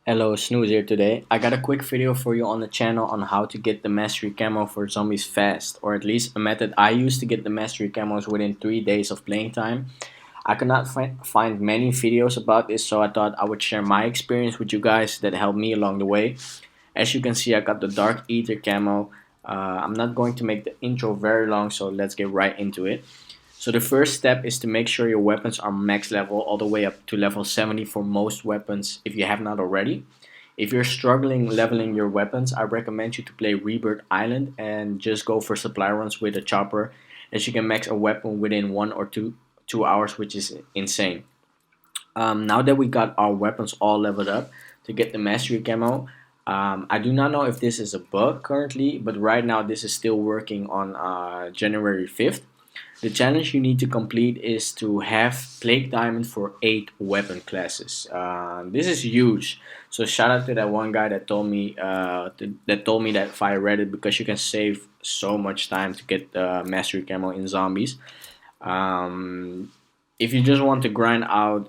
Hello, Snooze here today. I got a quick video for you on the channel on how to get the mastery camo for zombies fast, or at least a method I use to get the mastery camos within 3 days of playing time. I could not find many videos about this, so I thought I would share my experience with you guys that helped me along the way. As you can see, I got the Dark Aether camo. I'm not going to make the intro very long, so let's get right into it. So the first step is to make sure your weapons are max level all the way up to level 70 for most weapons if you have not already. If you're struggling leveling your weapons, I recommend you to play Rebirth Island and just go for supply runs with a chopper, as you can max a weapon within 1 or 2 hours, which is insane. Now that we got our weapons all leveled up to get the mastery camo, I do not know if this is a bug currently, but right now this is still working on January 5th. The challenge you need to complete is to have Plague Diamond for 8 weapon classes. This is huge. So shout out to that one guy that told me that via Reddit, because you can save so much time to get the mastery camo in zombies. Um, if you just want to grind out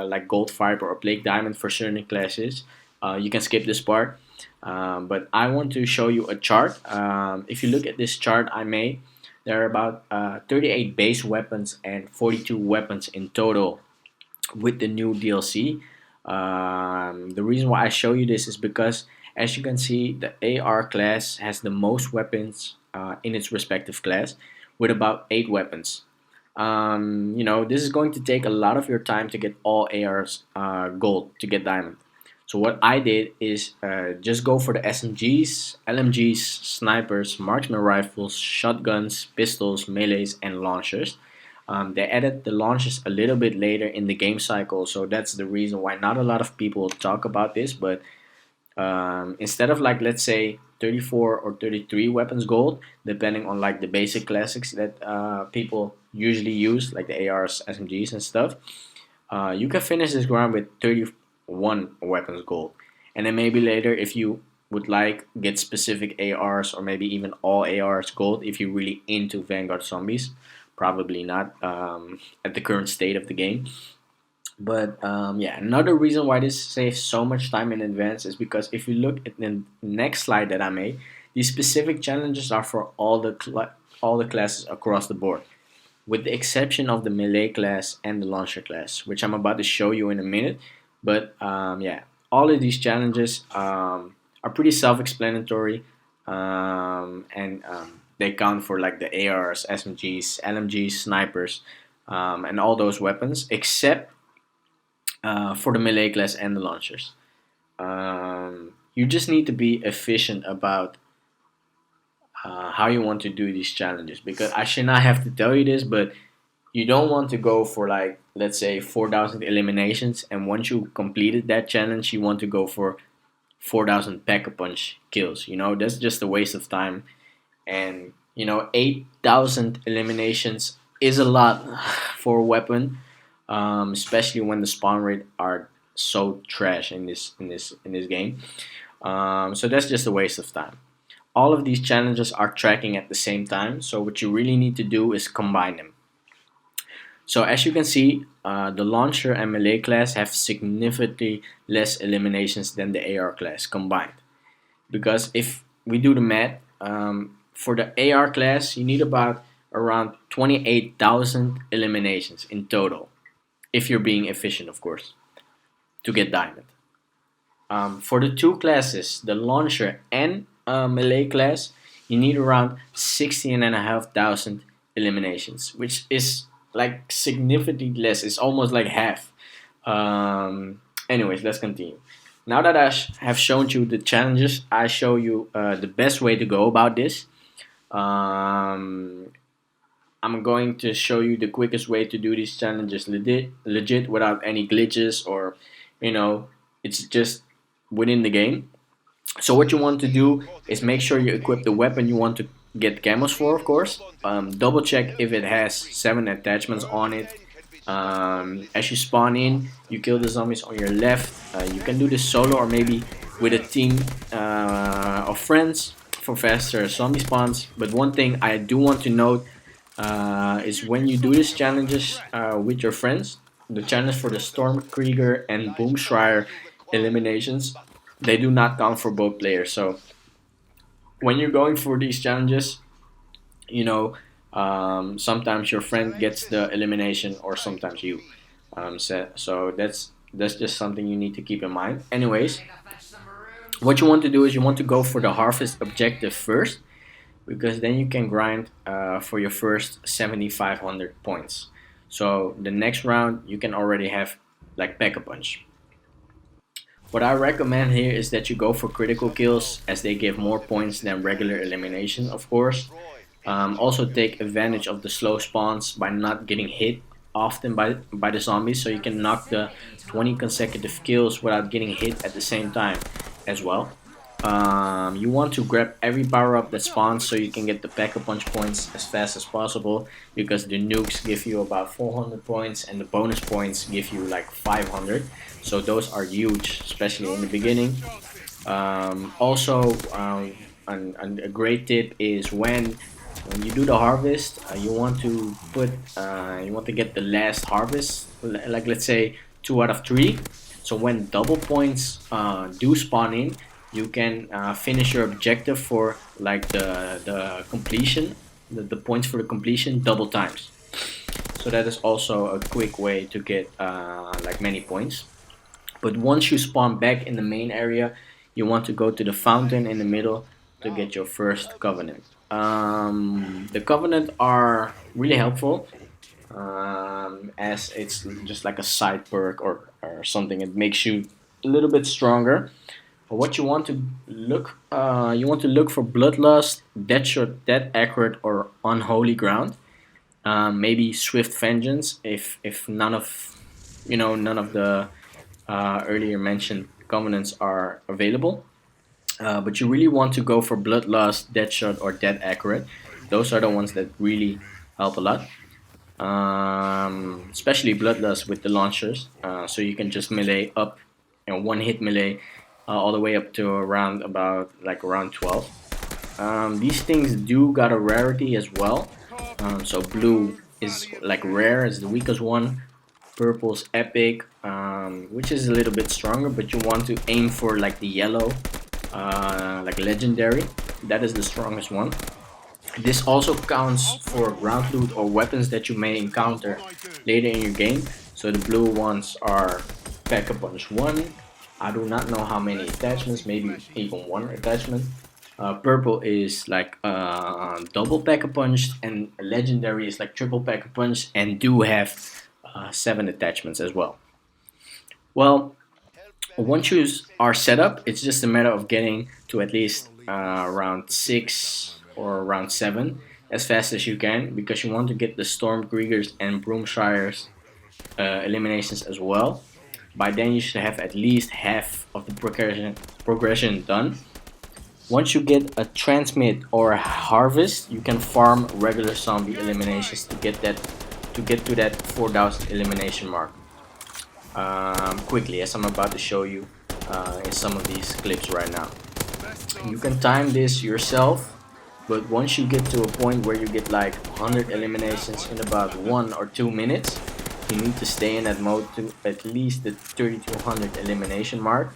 like Gold Viper or Plague Diamond for certain classes, you can skip this part. But I want to show you a chart. If you look at this chart I made, there are about 38 base weapons and 42 weapons in total with the new DLC. The reason why I show you this is because, as you can see, the AR class has the most weapons in its respective class, with about 8 weapons. This is going to take a lot of your time to get all ARs gold to get diamond. So what I did is just go for the SMGs, LMGs, snipers, marksman rifles, shotguns, pistols, melees, and launchers. They added the launchers a little bit later in the game cycle, so that's the reason why not a lot of people talk about this. But instead of, like, let's say 34 or 33 weapons gold, depending on like the basic classics that people usually use, like the ARs, SMGs, and stuff, you can finish this ground with 31 weapons gold. And then maybe later, if you would like, get specific ARs, or maybe even all ARs gold if you're really into Vanguard zombies. Probably not at the current state of the game. But yeah, another reason why this saves so much time in advance is because if you look at the next slide that I made, these specific challenges are for all the classes across the board, with the exception of the melee class and the launcher class, which I'm about to show you in a minute. But yeah, all of these challenges are pretty self-explanatory, and they count for like the ARs, SMGs, LMGs, snipers, and all those weapons, except for the melee class and the launchers. You just need to be efficient about how you want to do these challenges, because I should not have to tell you this, but you don't want to go for, like, let's say 4,000 eliminations, and once you completed that challenge you want to go for 4,000 pack-a-punch kills. That's just a waste of time. And 8,000 eliminations is a lot for a weapon, especially when the spawn rate are so trash in this game. So that's just a waste of time. All of these challenges are tracking at the same time, so what you really need to do is combine them. So as you can see, the launcher and melee class have significantly less eliminations than the AR class combined. Because if we do the math, for the AR class, you need about around 28,000 eliminations in total, if you're being efficient, of course, to get diamond. For the two classes, the launcher and melee class, you need around 16,500 eliminations, which is like significantly less. It's almost like half. Anyways, let's continue. Now that I have shown you the challenges, I show you the best way to go about this. Um, I'm going to show you the quickest way to do these challenges legit without any glitches, or it's just within the game. So what you want to do is make sure you equip the weapon you want to get camos for, of course. Double check if it has 7 attachments on it. As you spawn in, you kill the zombies on your left. You can do this solo or maybe with a team of friends for faster zombie spawns. But one thing I do want to note is when you do these challenges with your friends, the challenge for the Sturmkrieger and Boomschreier eliminations, they do not count for both players. So when you're going for these challenges, you know, sometimes your friend gets the elimination or sometimes you. So that's just something you need to keep in mind. Anyways, what you want to do is you want to go for the harvest objective first, because then you can grind for your first 7,500 points. So the next round you can already have like pack a punch. What I recommend here is that you go for critical kills, as they give more points than regular elimination, of course. Also take advantage of the slow spawns by not getting hit often by the zombies, so you can knock the 20 consecutive kills without getting hit at the same time as well. You want to grab every power up that spawns so you can get the pack-a-punch points as fast as possible, because the nukes give you about 400 points and the bonus points give you like 500. So those are huge, especially in the beginning. Also, a great tip is when you do the harvest, you want to get the last harvest, like let's say 2 out of 3. So when double points do spawn in, you can finish your objective for like the completion, the points for the completion double times. So that is also a quick way to get like many points. But once you spawn back in the main area, you want to go to the fountain in the middle to get your first covenant. The covenant are really helpful, as it's just like a side perk or something. It makes you a little bit stronger. But what you want to look for bloodlust, deadshot, dead accurate, or unholy ground. Maybe swift vengeance if none of the earlier mentioned covenants are available. But you really want to go for bloodlust, deadshot, or dead accurate. Those are the ones that really help a lot. Especially bloodlust with the launchers, so you can just melee up, one hit melee, all the way up to around about like around 12. These things do got a rarity as well. So blue is like rare, is the weakest one. Purple's epic, which is a little bit stronger, but you want to aim for like the yellow, like legendary. That is the strongest one. This also counts for ground loot or weapons that you may encounter later in your game. So the blue ones are Pack a Punch 1. I do not know how many attachments, maybe even one attachment. Purple is like double Pack a Punch, and legendary is like triple Pack a Punch, and do have 7 attachments as well. Well, once you are set up, it's just a matter of getting to at least round 6 or round 7 as fast as you can, because you want to get the Sturmkriegers and Boomschreiers eliminations as well. By then you should have at least half of the progression done. Once you get a transmit or a harvest, you can farm regular zombie eliminations to get to that 4,000 elimination mark quickly, as I'm about to show you in some of these clips right now. You can time this yourself, but once you get to a point where you get like 100 eliminations in about 1 or 2 minutes, you need to stay in that mode to at least the 3,200 elimination mark,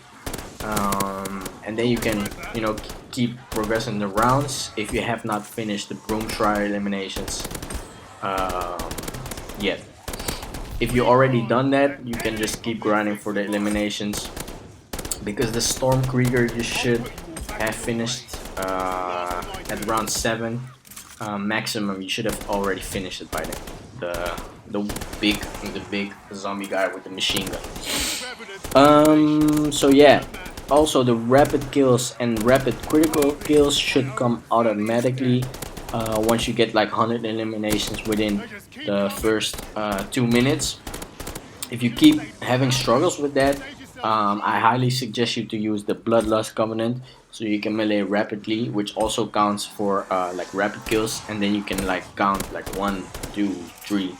and then you can keep progressing the rounds if you have not finished the Boomschreier eliminations yet. If you already done that, you can just keep grinding for the eliminations, because the Sturmkrieger you should have finished at round 7 maximum. You should have already finished it by then. The big zombie guy with the machine gun. So yeah. Also, the rapid kills and rapid critical kills should come automatically once you get like 100 eliminations within the first 2 minutes. If you keep having struggles with that, I highly suggest you to use the Bloodlust Covenant, so you can melee rapidly, which also counts for like rapid kills, and then you can like count like 1, 2, 3,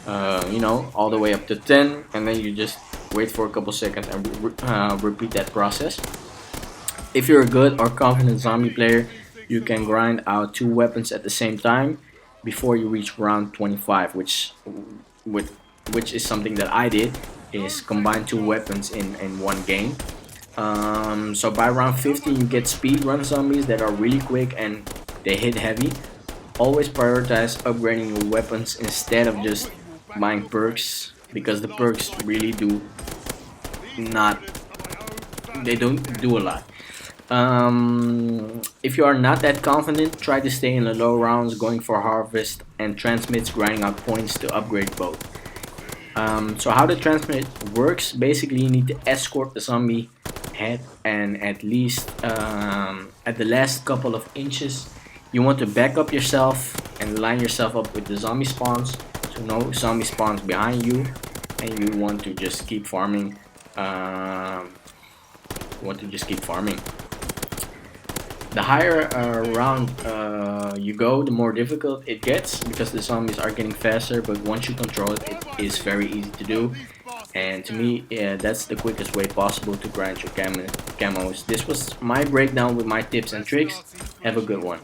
all the way up to 10, and then you just wait for a couple seconds and repeat that process. If you're a good or confident zombie player, you can grind out 2 weapons at the same time before you reach round 25, which is something that I did, is combine 2 weapons in one game. So by round 50 you get speed run zombies that are really quick and they hit heavy. Always prioritize upgrading your weapons instead of just buying perks, because the perks really do not, they don't do a lot. If you are not that confident, try to stay in the low rounds, going for harvest and transmits, grinding out points to upgrade both. So how the transmit works, basically you need to escort the zombie head, and at least at the last couple of inches you want to back up yourself and line yourself up with the zombie spawns, so no zombie spawns behind you, and you want to just keep farming. The higher round you go, the more difficult it gets, because the zombies are getting faster, but once you control it, it is very easy to do. And to me, that's the quickest way possible to grind your camos. This was my breakdown with my tips and tricks. Have a good one.